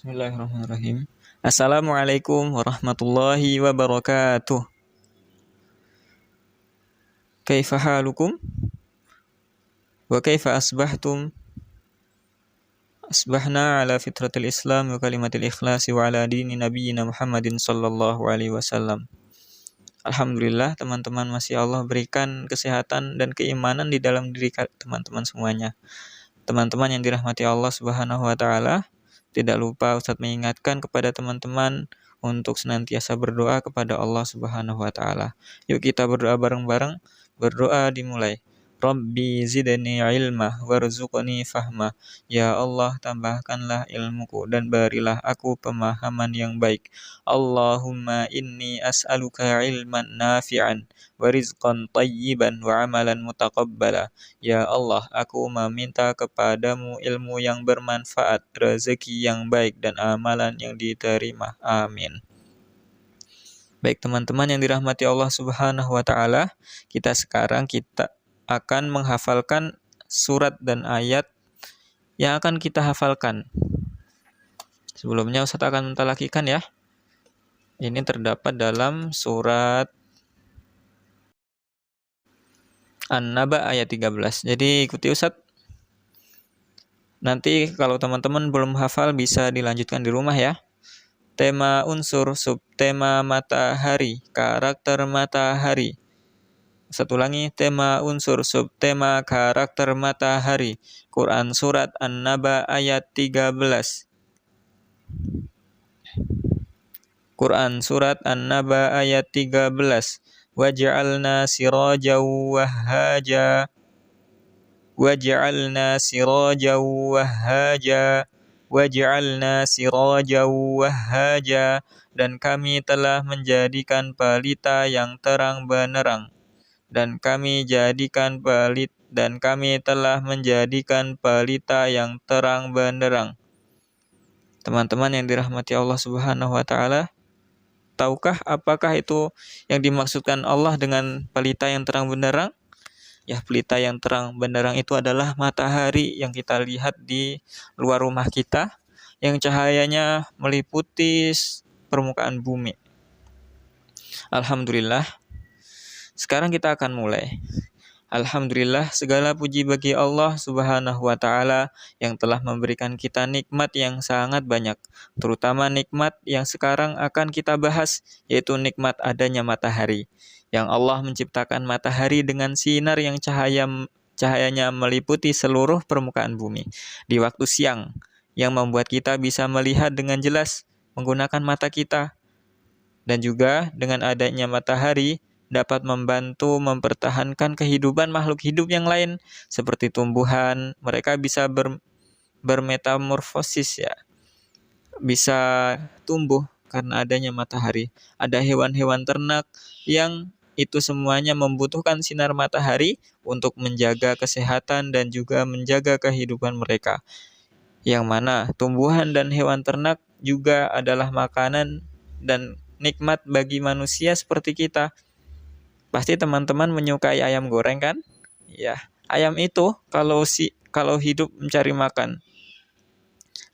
Bismillahirrahmanirrahim. Assalamualaikum warahmatullahi wabarakatuh. Kaifa halukum? Wa kaifa asbahtum? Asbahna ala fitratil Islam wa kalimatil ikhlasi wa ala dini nabiyyina Muhammadin sallallahu alaihi wasallam. Alhamdulillah teman-teman masih Allah berikan kesehatan dan keimanan di dalam diri teman-teman semuanya. Teman-teman yang dirahmati Allah Subhanahu wa taala, tidak lupa Ustadz mengingatkan kepada teman-teman untuk senantiasa berdoa kepada Allah Subhanahu wa taala. Yuk kita berdoa bareng-bareng. Berdoa dimulai. Rabbi zidni ilma warzuqni fahma. Ya Allah, tambahkanlah ilmuku dan berilah aku pemahaman yang baik. Allahumma inni as'aluka ilman nafi'an wa rizqan tayyiban wa amalan mutaqabbala. Ya Allah, aku meminta kepadamu ilmu yang bermanfaat, rezeki yang baik, dan amalan yang diterima. Amin. Baik teman-teman yang dirahmati Allah Subhanahu wa taala, kita akan menghafalkan surat dan ayat yang akan kita hafalkan. Sebelumnya Ustaz akan mentalakikan ya. Ini terdapat dalam surat An-Naba ayat 13. Jadi ikuti Ustaz. Nanti kalau teman-teman belum hafal bisa dilanjutkan di rumah ya. Tema unsur, subtema matahari, karakter matahari. Satu ulangi, tema unsur, subtema karakter matahari. Quran surat An-Naba ayat 13. Quran surat An-Naba ayat 13. Waj'alna sirajan wahhaja. Waj'alna sirajan wahhaja. Waj'alna sirajan wahhaja. Dan kami telah menjadikan pelita yang terang benderang. Dan kami telah menjadikan pelita yang terang benderang. Teman-teman yang dirahmati Allah Subhanahu wa taala, tahukah apakah itu yang dimaksudkan Allah dengan pelita yang terang benderang? Ya, pelita yang terang benderang itu adalah matahari yang kita lihat di luar rumah kita, yang cahayanya meliputi permukaan bumi. Alhamdulillah. Sekarang kita akan mulai. Alhamdulillah, segala puji bagi Allah Subhanahu wa taala yang telah memberikan kita nikmat yang sangat banyak, terutama nikmat yang sekarang akan kita bahas, yaitu nikmat adanya matahari. Yang Allah menciptakan matahari dengan sinar yang cahayanya meliputi seluruh permukaan bumi di waktu siang, yang membuat kita bisa melihat dengan jelas menggunakan mata kita. Dan juga dengan adanya matahari dapat membantu mempertahankan kehidupan makhluk hidup yang lain seperti tumbuhan. Mereka bisa bermetamorfosis ya, bisa tumbuh karena adanya matahari. Ada hewan-hewan ternak yang itu semuanya membutuhkan sinar matahari untuk menjaga kesehatan dan juga menjaga kehidupan mereka. Yang mana tumbuhan dan hewan ternak juga adalah makanan dan nikmat bagi manusia seperti kita. Pasti teman-teman menyukai ayam goreng kan? Ya, ayam itu kalau hidup mencari makan.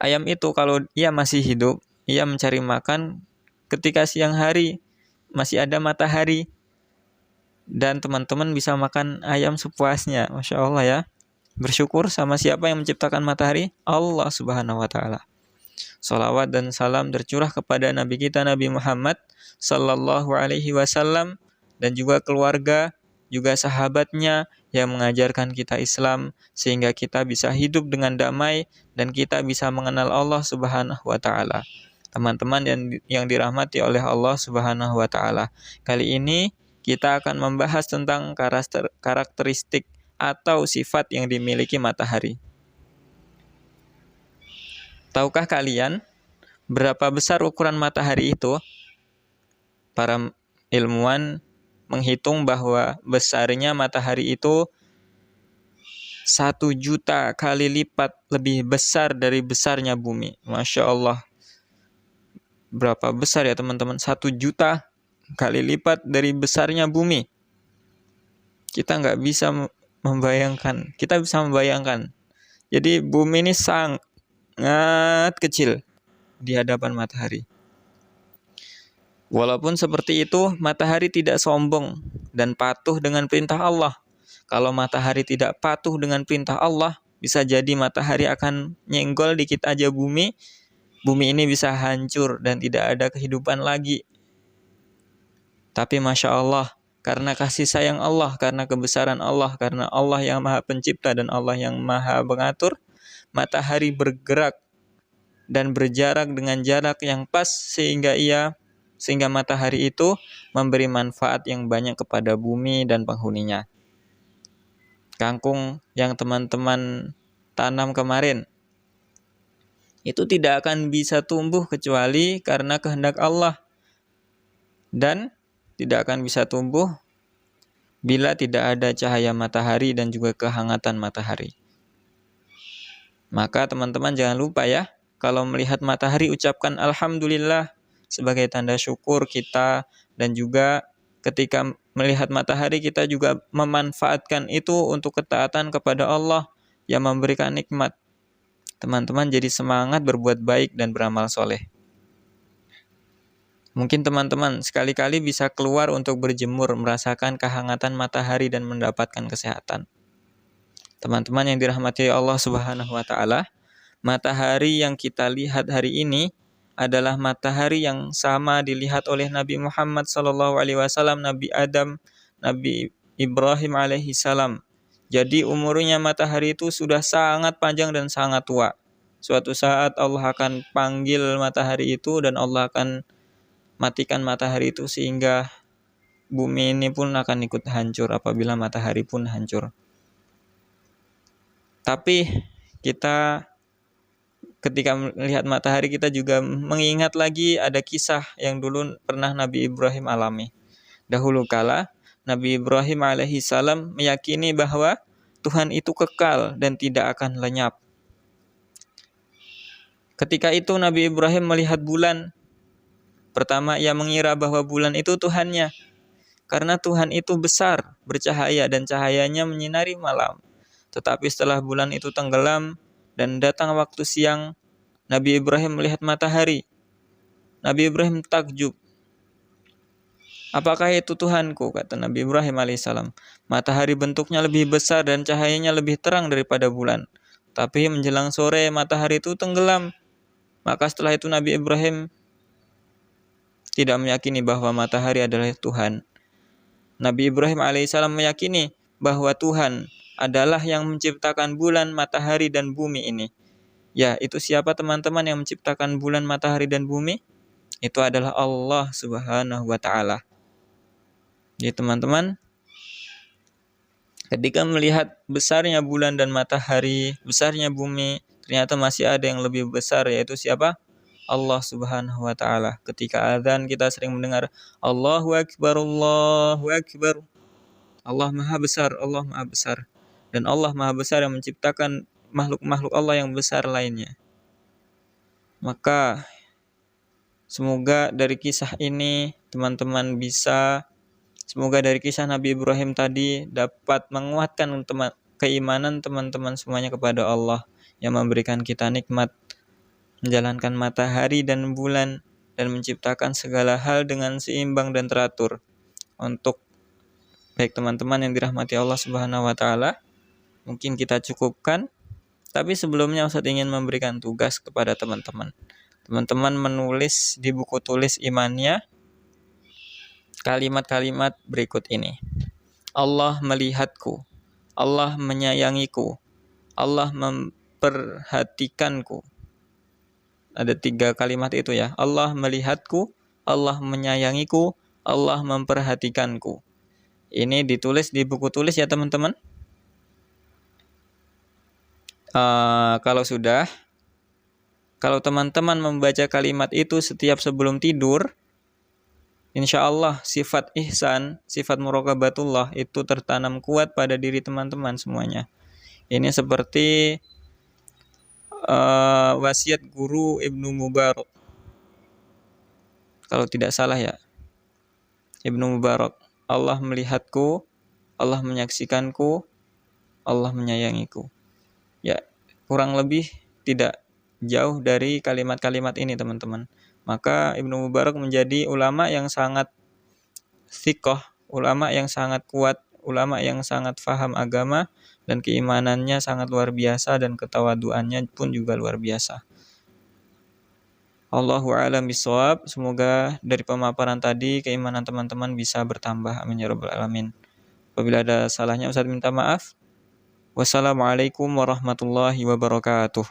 Ayam itu kalau ia masih hidup, ia mencari makan ketika siang hari, masih ada matahari. Dan teman-teman bisa makan ayam sepuasnya. Masya Allah ya. Bersyukur sama siapa yang menciptakan matahari? Allah Subhanahu wa taala. Salawat dan salam tercurah kepada Nabi kita Nabi Muhammad sallallahu alaihi wasallam dan juga keluarga, juga sahabatnya yang mengajarkan kita Islam sehingga kita bisa hidup dengan damai dan kita bisa mengenal Allah Subhanahu wa taala. Teman-teman yang dirahmati oleh Allah Subhanahu wa taala. Kali ini kita akan membahas tentang karakteristik atau sifat yang dimiliki matahari. Tahukah kalian berapa besar ukuran matahari itu? Para ilmuwan menghitung bahwa besarnya matahari itu 1 juta kali lipat lebih besar dari besarnya bumi. Masya Allah. Berapa besar ya teman-teman? 1 juta kali lipat dari besarnya bumi. Kita nggak bisa membayangkan. Kita bisa membayangkan. Jadi bumi ini sangat kecil. di hadapan matahari. Walaupun seperti itu, matahari tidak sombong dan patuh dengan perintah Allah. Kalau matahari tidak patuh dengan perintah Allah, bisa jadi matahari akan nyenggol dikit aja bumi ini bisa hancur dan tidak ada kehidupan lagi. Tapi Masya Allah, karena kasih sayang Allah, karena kebesaran Allah, karena Allah yang maha pencipta dan Allah yang maha mengatur, matahari bergerak dan berjarak dengan jarak yang pas sehingga matahari itu memberi manfaat yang banyak kepada bumi dan penghuninya. Kangkung yang teman-teman tanam kemarin itu tidak akan bisa tumbuh kecuali karena kehendak Allah, dan tidak akan bisa tumbuh bila tidak ada cahaya matahari dan juga kehangatan matahari. Maka teman-teman jangan lupa ya, kalau melihat matahari ucapkan Alhamdulillah sebagai tanda syukur kita, dan juga ketika melihat matahari kita juga memanfaatkan itu untuk ketaatan kepada Allah yang memberikan nikmat. Teman-teman jadi semangat berbuat baik dan beramal soleh. Mungkin teman-teman sekali-kali bisa keluar untuk berjemur, merasakan kehangatan matahari dan mendapatkan kesehatan. Teman-teman yang dirahmati Allah Subhanahu wa taala, matahari yang kita lihat hari ini adalah matahari yang sama dilihat oleh Nabi Muhammad SAW, Nabi Adam, Nabi Ibrahim alaihi salam. Jadi umurnya matahari itu sudah sangat panjang dan sangat tua. Suatu saat Allah akan panggil matahari itu dan Allah akan matikan matahari itu sehingga bumi ini pun akan ikut hancur apabila matahari pun hancur. Tapi kita ketika melihat matahari kita juga mengingat lagi ada kisah yang dulu pernah Nabi Ibrahim alami. Dahulu kala Nabi Ibrahim alaihi salam meyakini bahwa Tuhan itu kekal dan tidak akan lenyap. Ketika itu Nabi Ibrahim melihat bulan. Pertama, ia mengira bahwa bulan itu Tuhannya, karena Tuhan itu besar, bercahaya, dan cahayanya menyinari malam. Tetapi setelah bulan itu tenggelam dan datang waktu siang, Nabi Ibrahim melihat matahari. Nabi Ibrahim takjub. Apakah itu Tuhanku? Kata Nabi Ibrahim alaihissalam. Matahari bentuknya lebih besar dan cahayanya lebih terang daripada bulan. Tapi menjelang sore matahari itu tenggelam. Maka setelah itu Nabi Ibrahim tidak meyakini bahwa matahari adalah Tuhan. Nabi Ibrahim alaihissalam meyakini bahwa Tuhan adalah yang menciptakan bulan, matahari, dan bumi ini. Ya, itu siapa teman-teman yang menciptakan bulan, matahari, dan bumi? Itu adalah Allah Subhanahu wa ta'ala. Jadi teman-teman, ketika melihat besarnya bulan dan matahari, besarnya bumi, ternyata masih ada yang lebih besar, yaitu siapa? Allah Subhanahu wa ta'ala. Ketika azan kita sering mendengar Allahu Akbar, Allahu Akbar. Allah Maha Besar, Allah Maha Besar. Dan Allah Maha Besar yang menciptakan makhluk-makhluk Allah yang besar lainnya. Maka semoga dari kisah ini teman-teman semoga dari kisah Nabi Ibrahim tadi dapat menguatkan keimanan teman-teman semuanya kepada Allah yang memberikan kita nikmat menjalankan matahari dan bulan dan menciptakan segala hal dengan seimbang dan teratur. Untuk baik teman-teman yang dirahmati Allah Subhanahu wa taala, mungkin kita cukupkan. Tapi sebelumnya Ustaz ingin memberikan tugas kepada teman-teman. Teman-teman menulis di buku tulis imannya kalimat-kalimat berikut ini. Allah melihatku, Allah menyayangiku, Allah memperhatikanku. Ada 3 kalimat itu ya. Allah melihatku, Allah menyayangiku, Allah memperhatikanku. Ini ditulis di buku tulis ya teman-teman. Kalau teman-teman membaca kalimat itu setiap sebelum tidur, insya Allah sifat ihsan, sifat muraqabatullah itu tertanam kuat pada diri teman-teman semuanya. Ini seperti wasiat guru Ibnu Mubarak, kalau tidak salah ya, Ibnu Mubarak. Allah melihatku, Allah menyaksikanku, Allah menyayangiku. Ya, kurang lebih tidak jauh dari kalimat-kalimat ini, teman-teman. Maka Ibnu Mubarak menjadi ulama yang sangat thiqah, ulama yang sangat kuat, ulama yang sangat faham agama, dan keimanannya sangat luar biasa, dan ketawaduannya pun juga luar biasa. Allahu a'lam bishawab. Semoga dari pemaparan tadi keimanan teman-teman bisa bertambah. Amin ya rabbal alamin. Apabila ada salahnya Ustaz minta maaf. Wassalamualaikum warahmatullahi wabarakatuh.